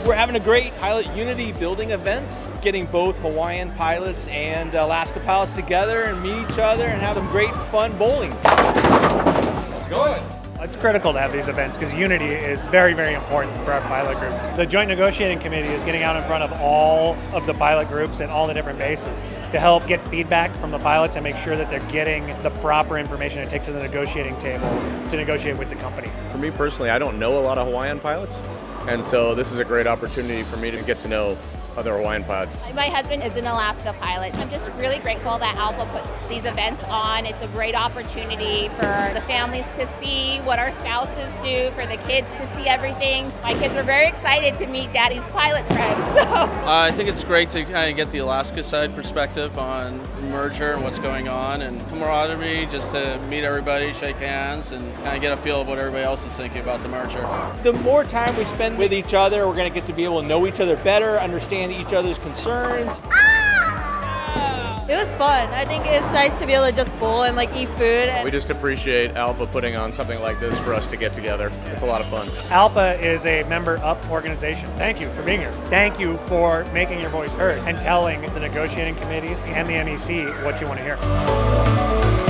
We're having a great pilot unity building event, getting both Hawaiian pilots and Alaska pilots together and meet each other and have some great fun bowling. Let's go. It's critical to have these events because unity is very, very important for our pilot group. The Joint Negotiating Committee is getting out in front of all of the pilot groups and all the different bases to help get feedback from the pilots and make sure that they're getting the proper information to take to the negotiating table to negotiate with the company. For me personally, I don't know a lot of Hawaiian pilots, and so this is a great opportunity for me to get to know other Hawaiian pilots. My husband is an Alaska pilot, so I'm just really grateful that ALPA puts these events on. It's a great opportunity for the families to see what our spouses do, for the kids to see everything. My kids are very excited to meet Daddy's pilot friends. So I think it's great to kind of get the Alaska side perspective on merger and what's going on, and camaraderie, just to meet everybody, shake hands, and kind of get a feel of what everybody else is thinking about the merger. The more time we spend with each other, we're going to get to be able to know each other better, understand each other's concerns. It was fun. I think it's nice to be able to just bowl and eat food. We just appreciate ALPA putting on something like this for us to get together. It's a lot of fun. ALPA is a member-up organization. Thank you for being here. Thank you for making your voice heard and telling the negotiating committees and the MEC what you want to hear.